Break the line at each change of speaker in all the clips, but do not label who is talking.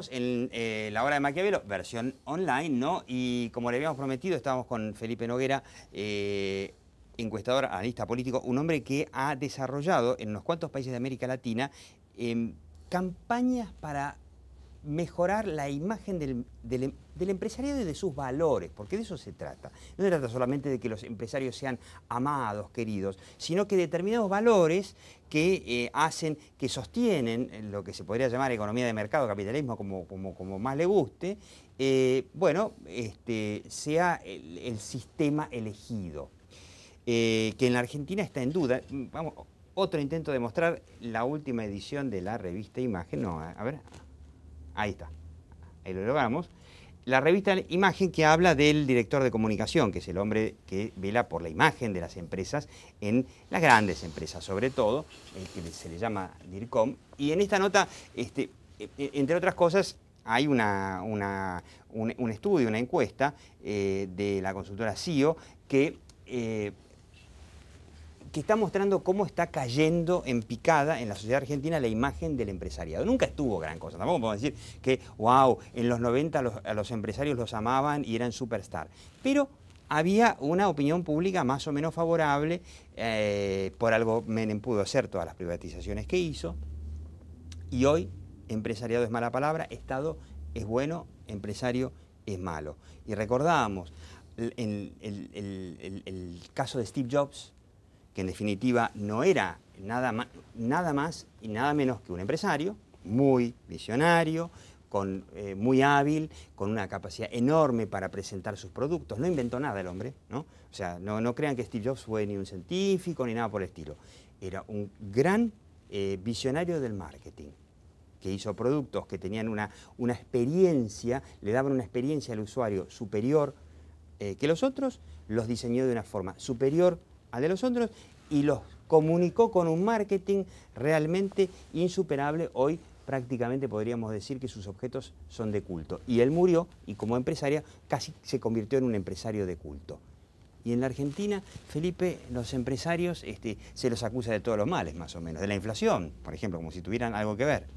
Seguimos en la hora de Maquiavelo, versión online, ¿no? Y como le habíamos prometido, estábamos con Felipe Noguera, encuestador, analista político, un hombre que ha desarrollado en unos cuantos países de América Latina campañas para mejorar la imagen del empresariado y de sus valores, porque de eso se trata. No se trata solamente de que los empresarios sean amados, queridos, sino que determinados valores que hacen, que sostienen lo que se podría llamar economía de mercado, capitalismo, como más le guste, sea el sistema elegido, que en la Argentina está en duda. Vamos, otro intento de mostrar la última edición de la revista Imagen, no, a ver... Ahí está, ahí lo logramos. La revista Imagen, que habla del director de comunicación, que es el hombre que vela por la imagen de las empresas en las grandes empresas, sobre todo, que se le llama DIRCOM. Y en esta nota, entre otras cosas, hay un estudio, una encuesta de la consultora CIO que está mostrando cómo está cayendo en picada en la sociedad argentina la imagen del empresariado. Nunca estuvo gran cosa, tampoco podemos decir que, wow, en los 90 a los empresarios los amaban y eran superstar. Pero había una opinión pública más o menos favorable, por algo Menem pudo hacer todas las privatizaciones que hizo, y hoy empresariado es mala palabra, Estado es bueno, empresario es malo. Y recordábamos el caso de Steve Jobs, que en definitiva no era nada más y nada menos que un empresario muy visionario, muy hábil, con una capacidad enorme para presentar sus productos. No inventó nada el hombre, ¿no? O sea, no crean que Steve Jobs fue ni un científico ni nada por el estilo. Era un gran visionario del marketing, que hizo productos que tenían una experiencia, le daban una experiencia al usuario superior que los otros, los diseñó de una forma superior al de los otros y los comunicó con un marketing realmente insuperable. Hoy prácticamente podríamos decir que sus objetos son de culto. Y él murió y como empresaria casi se convirtió en un empresario de culto. Y en la Argentina, Felipe, los empresarios se los acusa de todos los males, más o menos. De la inflación, por ejemplo, como si tuvieran algo que ver.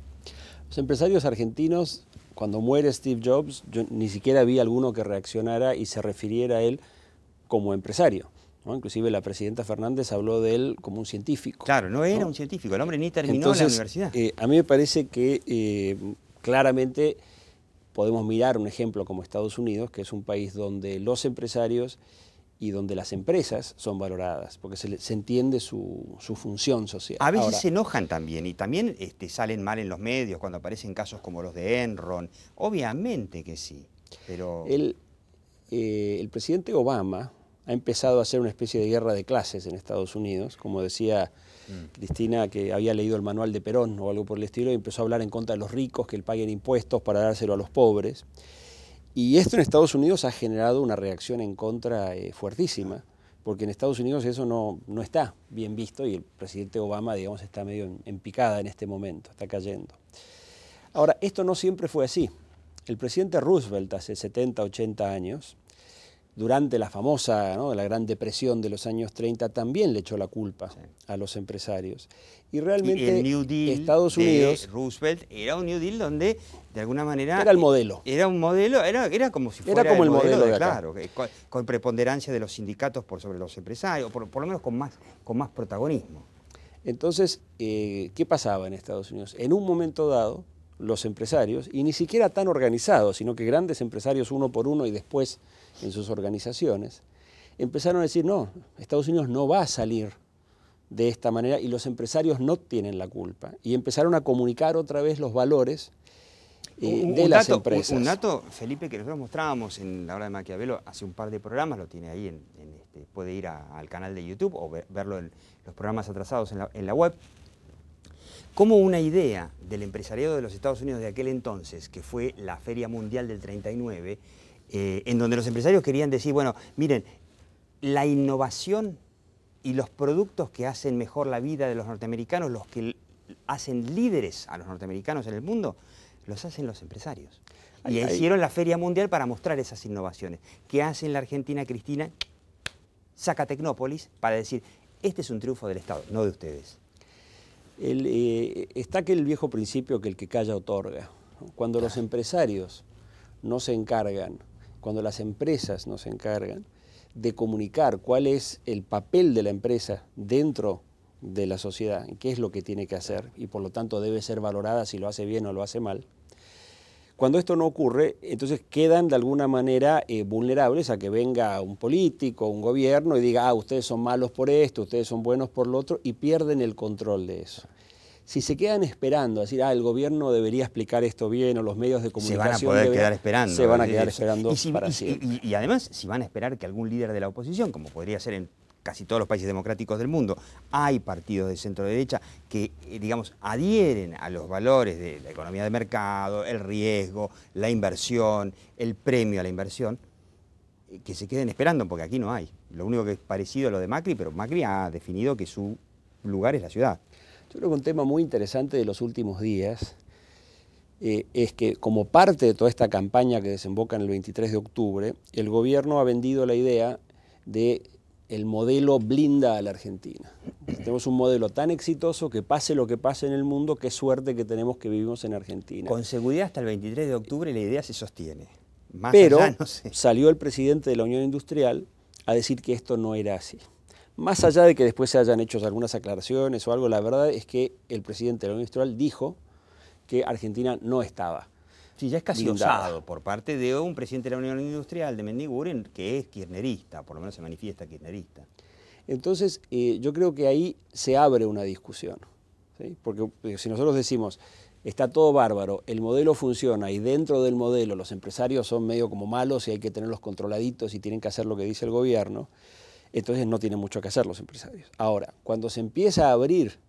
Los empresarios argentinos, cuando muere Steve Jobs, yo ni siquiera vi alguno que reaccionara y se refiriera a él como empresario, ¿no? Inclusive la presidenta Fernández habló de él como un científico.
Claro, no era un científico, el hombre ni terminó la universidad.
A mí me parece que claramente podemos mirar un ejemplo como Estados Unidos, que es un país donde los empresarios y donde las empresas son valoradas, porque se entiende su función social.
A veces se enojan también, y también salen mal en los medios cuando aparecen casos como los de Enron. Obviamente que sí, pero...
El presidente Obama ha empezado a hacer una especie de guerra de clases en Estados Unidos, como decía Cristina, que había leído el manual de Perón o algo por el estilo, y empezó a hablar en contra de los ricos, que paguen impuestos para dárselo a los pobres. Y esto en Estados Unidos ha generado una reacción en contra fuertísima, porque en Estados Unidos eso no está bien visto y el presidente Obama, digamos, está medio en picada en este momento, está cayendo. Ahora, esto no siempre fue así. El presidente Roosevelt hace 70, 80 años, durante la famosa, ¿no?, la Gran Depresión de los años 30, también le echó la culpa a los empresarios. Y realmente
el New Deal
Estados Unidos
de Roosevelt era un New Deal donde, de alguna manera...
Era el modelo.
Era un modelo, era como si fuera
como el modelo de acá.
Claro, con preponderancia de los sindicatos por sobre los empresarios, por lo menos con más protagonismo.
Entonces, ¿qué pasaba en Estados Unidos? En un momento dado, los empresarios, y ni siquiera tan organizados, sino que grandes empresarios uno por uno y después en sus organizaciones, empezaron a decir, no, Estados Unidos no va a salir de esta manera y los empresarios no tienen la culpa. Y empezaron a comunicar otra vez los valores de las empresas.
Un dato, Felipe, que nosotros mostrábamos en la hora de Maquiavelo hace un par de programas, lo tiene ahí, puede ir al canal de YouTube o verlo en los programas atrasados en la web. Como una idea del empresariado de los Estados Unidos de aquel entonces, que fue la Feria Mundial del 39, en donde los empresarios querían decir, bueno, miren, la innovación y los productos que hacen mejor la vida de los norteamericanos, los que hacen líderes a los norteamericanos en el mundo, los hacen los empresarios. Y hicieron la Feria Mundial para mostrar esas innovaciones. ¿Qué hace en la Argentina, Cristina? Saca Tecnópolis para decir, este es un triunfo del Estado, no de ustedes.
Está aquel viejo principio que el que calla otorga, ¿no? Cuando los empresarios no se encargan, cuando las empresas no se encargan de comunicar cuál es el papel de la empresa dentro de la sociedad, qué es lo que tiene que hacer y por lo tanto debe ser valorada si lo hace bien o lo hace mal. Cuando esto no ocurre, entonces quedan de alguna manera vulnerables a que venga un político, un gobierno y diga, ustedes son malos por esto, ustedes son buenos por lo otro, y pierden el control de eso. Si se quedan esperando, a decir, el gobierno debería explicar esto bien, o los medios de comunicación...
Se van a poder quedar esperando.
Se van a quedar esperando para
siempre. Y además, si van a esperar que algún líder de la oposición, como podría ser en casi todos los países democráticos del mundo, hay partidos de centro derecha que, digamos, adhieren a los valores de la economía de mercado, el riesgo, la inversión, el premio a la inversión, que se queden esperando, porque aquí no hay. Lo único que es parecido a lo de Macri, pero Macri ha definido que su lugar es la ciudad.
Yo creo que un tema muy interesante de los últimos días es que como parte de toda esta campaña que desemboca en el 23 de octubre, el gobierno ha vendido la idea de el modelo blinda a la Argentina. Tenemos un modelo tan exitoso que pase lo que pase en el mundo, qué suerte que tenemos que vivimos en Argentina.
Con seguridad hasta el 23 de octubre la idea se sostiene. Más
Pero
allá, no sé.
Salió el presidente de la Unión Industrial a decir que esto no era así. Más allá de que después se hayan hecho algunas aclaraciones o algo, la verdad es que el presidente de la Unión Industrial dijo que Argentina no estaba.
Sí, ya es casi
blindada.
osado por parte de un presidente de la Unión Industrial, de Mendiguren, que es kirchnerista, por lo menos se manifiesta kirchnerista.
Entonces, yo creo que ahí se abre una discusión, ¿sí? Porque si nosotros decimos, está todo bárbaro, el modelo funciona y dentro del modelo los empresarios son medio como malos y hay que tenerlos controladitos y tienen que hacer lo que dice el gobierno, entonces no tienen mucho que hacer los empresarios. Ahora, cuando se empieza a abrir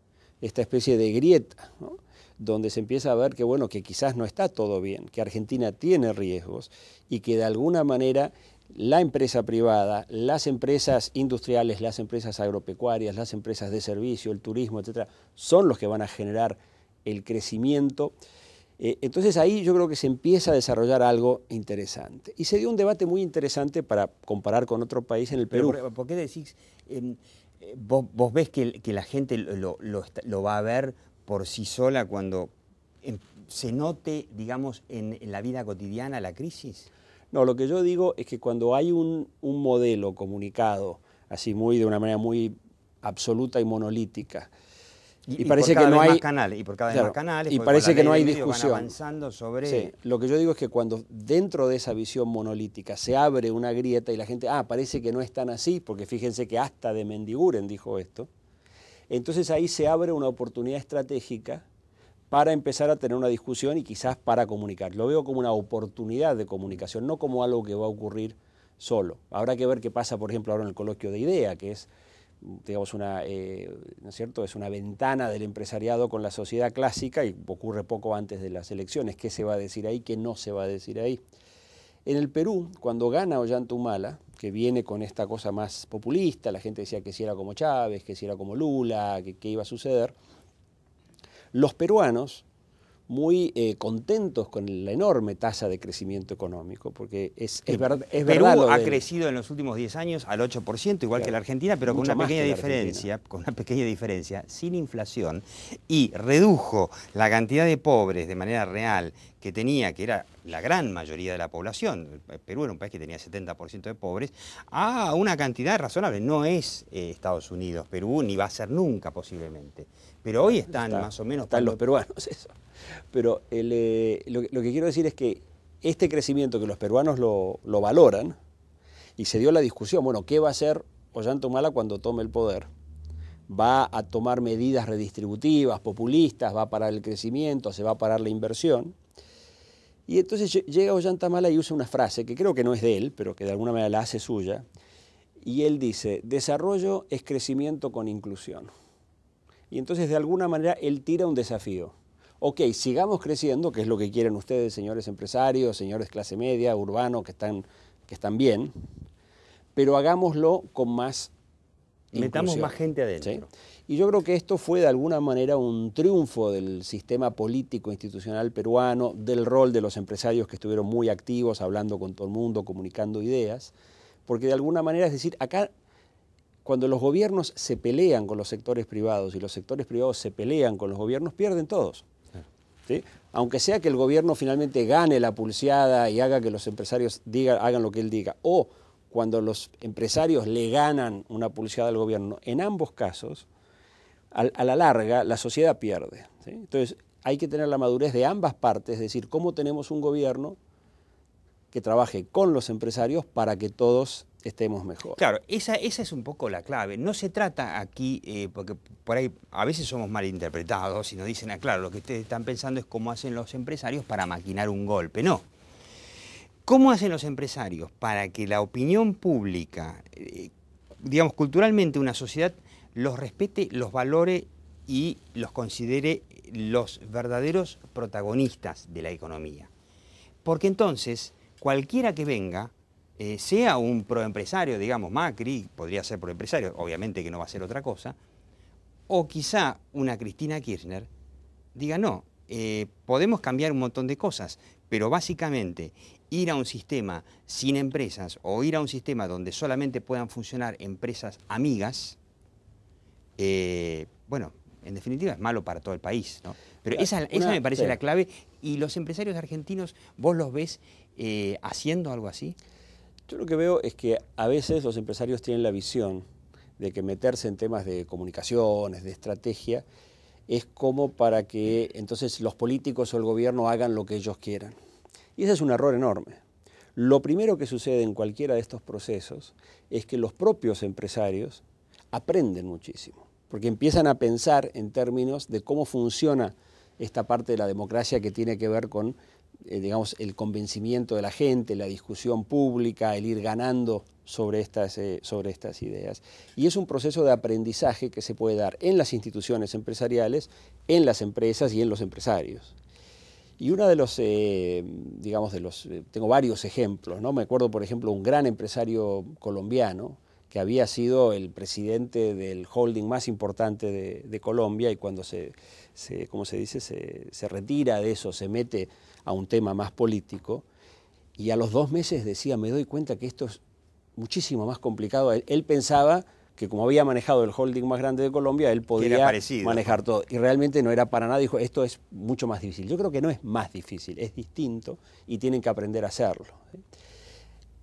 esta especie de grieta, ¿no?, donde se empieza a ver que, bueno, que quizás no está todo bien, que Argentina tiene riesgos y que de alguna manera la empresa privada, las empresas industriales, las empresas agropecuarias, las empresas de servicio, el turismo, etcétera, son los que van a generar el crecimiento. Entonces ahí yo creo que se empieza a desarrollar algo interesante. Y se dio un debate muy interesante para comparar con otro país en el Perú.
Pero ¿por qué decís, vos ves que la gente lo va a ver por sí sola cuando se note, digamos, en la vida cotidiana la crisis?
No, lo que yo digo es que cuando hay un modelo comunicado así de una manera muy absoluta y monolítica, y parece que no hay
canales, y por cada vez más canales,
y parece que no hay discusión.
Van avanzando sobre...
Sí, lo que yo digo es que cuando dentro de esa visión monolítica se abre una grieta y la gente, parece que no es tan así, porque fíjense que hasta de Mendiguren dijo esto, entonces ahí se abre una oportunidad estratégica para empezar a tener una discusión y quizás para comunicar. Lo veo como una oportunidad de comunicación, no como algo que va a ocurrir solo. Habrá que ver qué pasa, por ejemplo, ahora en el coloquio de IDEA, que es, digamos, ¿no es cierto?, es una ventana del empresariado con la sociedad clásica y ocurre poco antes de las elecciones. ¿Qué se va a decir ahí? ¿Qué no se va a decir ahí? En el Perú, cuando gana Ollanta Humala, que viene con esta cosa más populista, la gente decía que si era como Chávez, que si era como Lula, que iba a suceder, los peruanos, muy contentos con la enorme tasa de crecimiento económico, porque es verdad.
Perú ha crecido en los últimos 10 años al 8%, igual que la Argentina, pero con una pequeña diferencia, sin inflación, y redujo la cantidad de pobres de manera real que tenía, que era la gran mayoría de la población, Perú era un país que tenía 70% de pobres, a una cantidad razonable. No es Estados Unidos, Perú, ni va a ser nunca posiblemente. Pero hoy están más o menos...
Están los peruanos, eso. Pero lo que quiero decir es que este crecimiento que los peruanos lo valoran, y se dio la discusión, bueno, ¿qué va a hacer Ollanta Humala cuando tome el poder? ¿Va a tomar medidas redistributivas, populistas, va a parar el crecimiento, se va a parar la inversión? Y entonces llega Ollanta Humala y usa una frase que creo que no es de él, pero que de alguna manera la hace suya, y él dice, desarrollo es crecimiento con inclusión. Y entonces de alguna manera él tira un desafío. Ok, sigamos creciendo, que es lo que quieren ustedes, señores empresarios, señores clase media, urbanos, que están bien, pero hagámoslo con más
metamos
inclusión,
más gente adentro.
¿sí? Y yo creo que esto fue de alguna manera un triunfo del sistema político institucional peruano, del rol de los empresarios que estuvieron muy activos, hablando con todo el mundo, comunicando ideas, porque de alguna manera, es decir, acá cuando los gobiernos se pelean con los sectores privados y los sectores privados se pelean con los gobiernos, pierden todos. ¿sí? Aunque sea que el gobierno finalmente gane la pulseada y haga que los empresarios hagan lo que él diga, o cuando los empresarios le ganan una pulseada al gobierno, en ambos casos, a la larga, la sociedad pierde, ¿sí? Entonces, hay que tener la madurez de ambas partes, es decir, cómo tenemos un gobierno que trabaje con los empresarios para que todos estemos mejor.
Claro, esa es un poco la clave. No se trata aquí, porque por ahí a veces somos malinterpretados y nos dicen, claro, lo que ustedes están pensando es cómo hacen los empresarios para maquinar un golpe. No. ¿Cómo hacen los empresarios para que la opinión pública, digamos, culturalmente una sociedad los respete, los valore y los considere los verdaderos protagonistas de la economía? Porque entonces, cualquiera que venga, sea un proempresario, digamos, Macri, podría ser proempresario, obviamente que no va a ser otra cosa, o quizá una Cristina Kirchner, diga, no, podemos cambiar un montón de cosas, pero básicamente ir a un sistema sin empresas o ir a un sistema donde solamente puedan funcionar empresas amigas, bueno, en definitiva es malo para todo el país, ¿no? Pero esa me parece la clave. ¿Y los empresarios argentinos, vos los ves haciendo algo así?
Yo lo que veo es que a veces los empresarios tienen la visión de que meterse en temas de comunicaciones, de estrategia, es como para que entonces los políticos o el gobierno hagan lo que ellos quieran. Y ese es un error enorme. Lo primero que sucede en cualquiera de estos procesos es que los propios empresarios aprenden muchísimo, porque empiezan a pensar en términos de cómo funciona esta parte de la democracia que tiene que ver con, digamos, el convencimiento de la gente, la discusión pública, el ir ganando sobre estas ideas. Y es un proceso de aprendizaje que se puede dar en las instituciones empresariales, en las empresas y en los empresarios. Y uno de los, tengo varios ejemplos, ¿no? Me acuerdo, por ejemplo, un gran empresario colombiano que había sido el presidente del holding más importante de Colombia, y cuando se retira de eso, se mete a un tema más político, y a los 2 meses decía, me doy cuenta que esto es muchísimo más complicado. Él pensaba que como había manejado el holding más grande de Colombia, él podía manejar todo. Y realmente no era para nada, dijo, esto es mucho más difícil. Yo creo que no es más difícil, es distinto y tienen que aprender a hacerlo.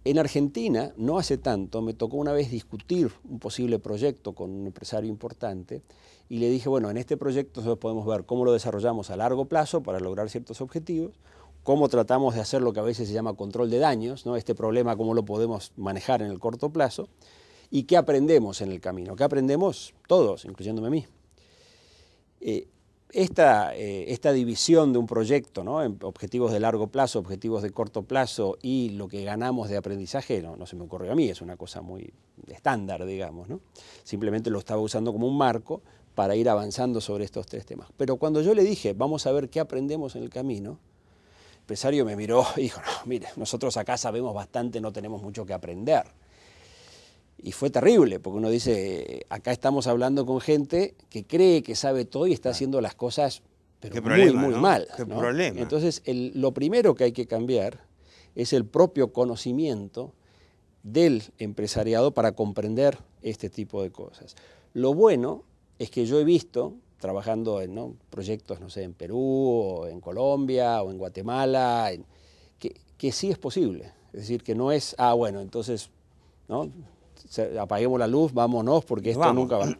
En Argentina, no hace tanto, me tocó una vez discutir un posible proyecto con un empresario importante y le dije, bueno, en este proyecto nosotros podemos ver cómo lo desarrollamos a largo plazo para lograr ciertos objetivos, cómo tratamos de hacer lo que a veces se llama control de daños, ¿no? Este problema, cómo lo podemos manejar en el corto plazo, y qué aprendemos en el camino. ¿Qué aprendemos? Todos, incluyéndome a mí. Esta división de un proyecto, ¿no? En objetivos de largo plazo, objetivos de corto plazo y lo que ganamos de aprendizaje, no se me ocurrió a mí, es una cosa muy estándar, digamos, ¿no? Simplemente lo estaba usando como un marco para ir avanzando sobre estos 3 temas. Pero cuando yo le dije, vamos a ver qué aprendemos en el camino, el empresario me miró y dijo, no, mire, nosotros acá sabemos bastante, no tenemos mucho que aprender. Y fue terrible, porque uno dice, acá estamos hablando con gente que cree que sabe todo y está haciendo las cosas pero muy mal.
¿Qué
¿no?
problema?
Entonces, lo primero que hay que cambiar es el propio conocimiento del empresariado para comprender este tipo de cosas. Lo bueno es que yo he visto, trabajando en proyectos, no sé, en Perú, o en Colombia, o en Guatemala, que sí es posible. Es decir, que no es, bueno, entonces, ¿no? Apaguemos la luz, vámonos, porque esto nunca va.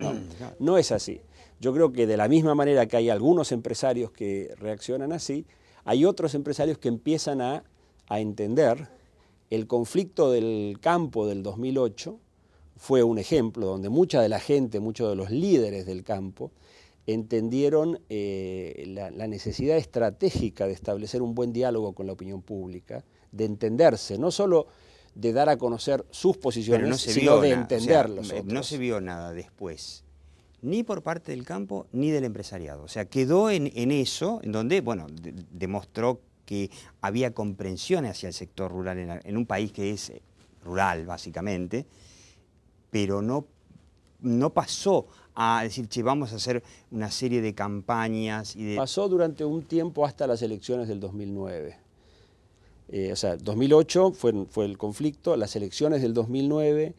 No es así. Yo creo que de la misma manera que hay algunos empresarios que reaccionan así, hay otros empresarios que empiezan a entender. El conflicto del campo del 2008 fue un ejemplo donde mucha de la gente, muchos de los líderes del campo, entendieron la necesidad estratégica de establecer un buen diálogo con la opinión pública, de entenderse, no solo de dar a conocer sus posiciones, sino de entender los otros.
No se vio nada después, ni por parte del campo, ni del empresariado. O sea, quedó en eso, en donde, bueno, demostró que había comprensión hacia el sector rural en un país que es rural, básicamente, pero no pasó a decir, che, vamos a hacer una serie de campañas.
Pasó durante un tiempo hasta las elecciones del 2009. 2008 fue el conflicto, las elecciones del 2009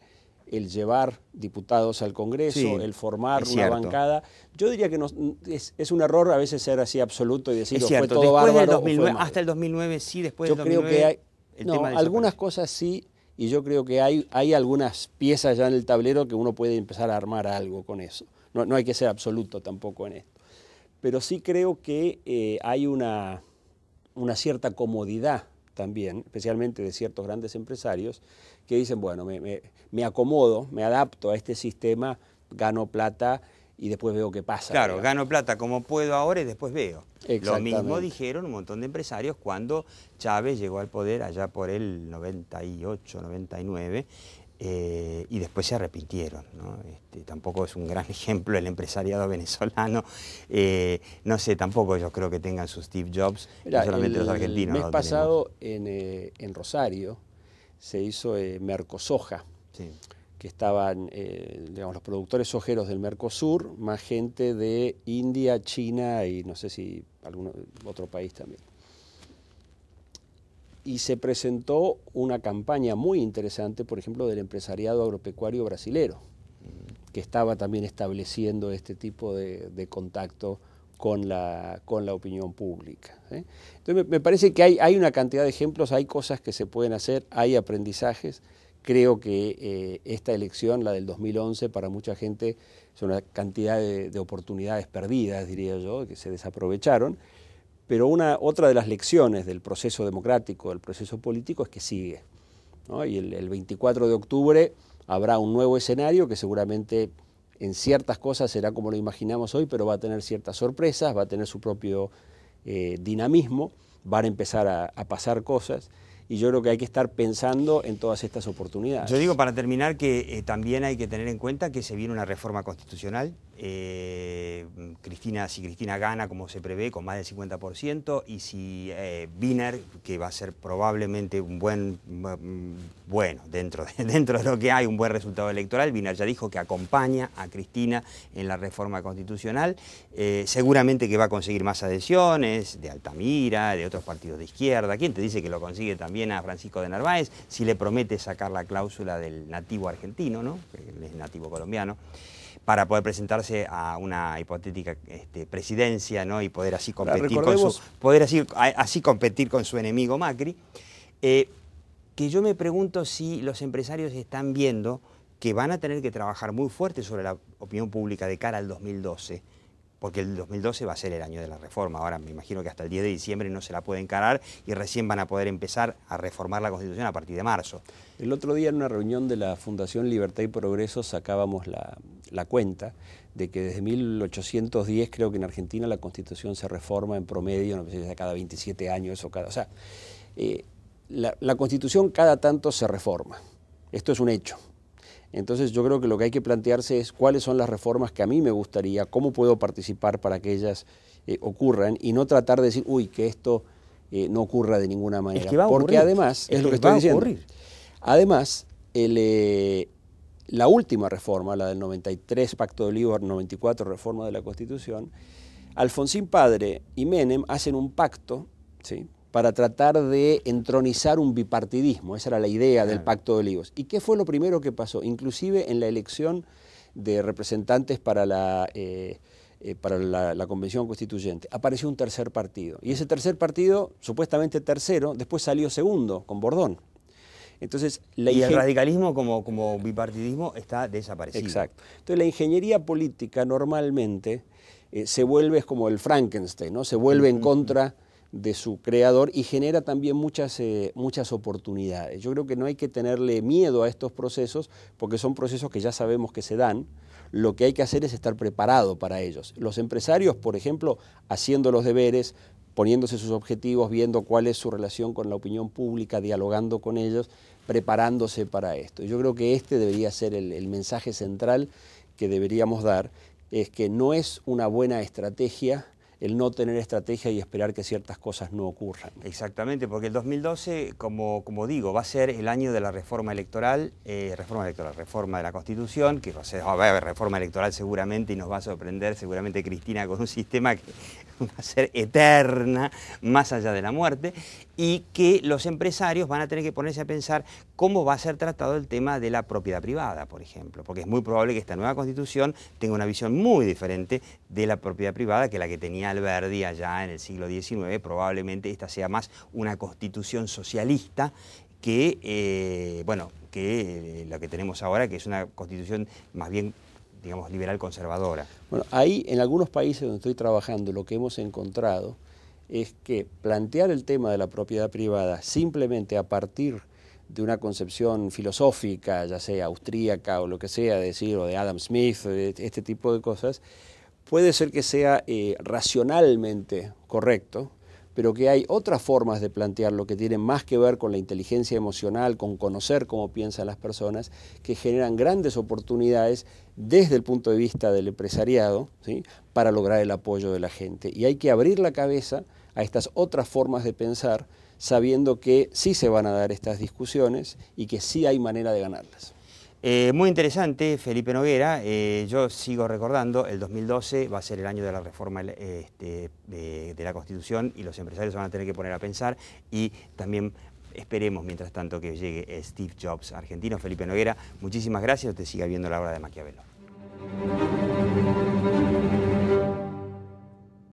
el llevar diputados al Congreso,
Sí,
el formar
es
una
cierto.
bancada. Yo diría que es un error a veces ser así absoluto y decir
Es
fue
cierto,
todo
después del
bárbaro
2009,
o fue mal.
hasta el 2009 sí, después
Yo
del
creo
2009
que hay,
el
no,
tema
algunas
desapareció.
cosas sí, y yo creo que hay algunas piezas ya en el tablero que uno puede empezar a armar algo con eso. No hay que ser absoluto tampoco en esto. Pero sí creo que hay una cierta comodidad también, especialmente de ciertos grandes empresarios, que dicen, bueno, me acomodo, me adapto a este sistema, gano plata y después veo qué pasa.
Claro,
digamos.
gano plata como puedo ahora y después veo. Lo
Exactamente.
mismo dijeron un montón de empresarios cuando Chávez llegó al poder allá por el 98, 99, y después se arrepintieron, ¿no? Tampoco es un gran ejemplo el empresariado venezolano. No sé, tampoco yo creo que tengan sus Steve Jobs,
Mirá,
no solamente los argentinos.
El mes
lo
pasado en Rosario se hizo Mercosoja,
sí.
que estaban digamos, los productores sojeros del Mercosur, más gente de India, China y no sé si algún otro país también. Y se presentó una campaña muy interesante, por ejemplo, del empresariado agropecuario brasilero, que estaba también estableciendo este tipo de contacto con la opinión pública. Entonces me parece que hay una cantidad de ejemplos, hay cosas que se pueden hacer, hay aprendizajes. Creo que esta elección, la del 2011, para mucha gente es una cantidad de oportunidades perdidas, diría yo, que se desaprovecharon. Pero otra de las lecciones del proceso democrático, del proceso político, es que sigue, ¿no? Y el 24 de octubre habrá un nuevo escenario que seguramente en ciertas cosas será como lo imaginamos hoy, pero va a tener ciertas sorpresas, va a tener su propio dinamismo, van a empezar a pasar cosas. Y yo creo que hay que estar pensando en todas estas oportunidades.
Yo digo para terminar que también hay que tener en cuenta que se viene una reforma constitucional. Si Cristina gana como se prevé con más del 50%, y si Wiener, que va a ser probablemente un bueno, dentro de lo que hay, un buen resultado electoral, Wiener ya dijo que acompaña a Cristina en la reforma constitucional, seguramente que va a conseguir más adhesiones de Altamira, de otros partidos de izquierda. ¿Quién te dice que lo consigue también a Francisco de Narváez, si le promete sacar la cláusula del nativo argentino, ¿no? Él es nativo colombiano, para poder presentarse a una hipotética presidencia, ¿no? Y poder así competir con su enemigo Macri? Que yo me pregunto si los empresarios están viendo que van a tener que trabajar muy fuerte sobre la opinión pública de cara al 2012, porque el 2012 va a ser el año de la reforma. Ahora me imagino que hasta el 10 de diciembre no se la puede encarar y recién van a poder empezar a reformar la Constitución a partir de marzo.
El otro día en una reunión de la Fundación Libertad y Progreso sacábamos la cuenta de que desde 1810 creo que en Argentina la Constitución se reforma en promedio, no sé si cada 27 años o sea, la Constitución cada tanto se reforma. Esto es un hecho. Entonces yo creo que lo que hay que plantearse es cuáles son las reformas que a mí me gustaría, cómo puedo participar para que ellas ocurran, y no tratar de decir, uy, que esto no ocurra de ninguna manera.
Es que va a ocurrir.
Porque además, es lo que estoy diciendo. Además, la última reforma, la del 93, Pacto de Olivos, 94, reforma de la Constitución, Alfonsín Padre y Menem hacen un pacto, ¿sí?, para tratar de entronizar un bipartidismo. Esa era la idea del Pacto de Olivos. ¿Y qué fue lo primero que pasó? Inclusive en la elección de representantes para la Convención Constituyente, apareció un tercer partido. Y ese tercer partido, supuestamente tercero, después salió segundo, con Bordón. Entonces,
el radicalismo como bipartidismo está desaparecido.
Exacto. Entonces la ingeniería política normalmente se vuelve como el Frankenstein, ¿no? Se vuelve en contra de su creador y genera también muchas oportunidades. Yo creo que no hay que tenerle miedo a estos procesos porque son procesos que ya sabemos que se dan. Lo que hay que hacer es estar preparado para ellos. Los empresarios, por ejemplo, haciendo los deberes, poniéndose sus objetivos, viendo cuál es su relación con la opinión pública, dialogando con ellos, preparándose para esto. Yo creo que este debería ser el mensaje central que deberíamos dar, es que no es una buena estrategia el no tener estrategia y esperar que ciertas cosas no ocurran.
Exactamente, porque el 2012, como digo, va a ser el año de la reforma electoral, reforma de la Constitución, que va a haber reforma electoral seguramente y nos va a sorprender seguramente Cristina con un sistema que va a ser eterna, más allá de la muerte, y que los empresarios van a tener que ponerse a pensar cómo va a ser tratado el tema de la propiedad privada, por ejemplo, porque es muy probable que esta nueva Constitución tenga una visión muy diferente de la propiedad privada que la que tenía Alberdi allá en el siglo XIX. Probablemente esta sea más una Constitución socialista que, que la que tenemos ahora, que es una Constitución más bien, digamos, liberal conservadora.
Bueno, ahí en algunos países donde estoy trabajando lo que hemos encontrado es que plantear el tema de la propiedad privada simplemente a partir de una concepción filosófica, ya sea austríaca o lo que sea, o de Adam Smith, de este tipo de cosas, puede ser que sea racionalmente correcto, pero que hay otras formas de plantearlo que tienen más que ver con la inteligencia emocional, con conocer cómo piensan las personas, que generan grandes oportunidades desde el punto de vista del empresariado, ¿sí?, para lograr el apoyo de la gente. Y hay que abrir la cabeza a estas otras formas de pensar, sabiendo que sí se van a dar estas discusiones y que sí hay manera de ganarlas.
Muy interesante, Felipe Noguera. Yo sigo recordando, el 2012 va a ser el año de la reforma de la Constitución y los empresarios se van a tener que poner a pensar, y también esperemos, mientras tanto, que llegue Steve Jobs argentino. Felipe Noguera, muchísimas gracias. Te siga viendo La Hora de Maquiavelo.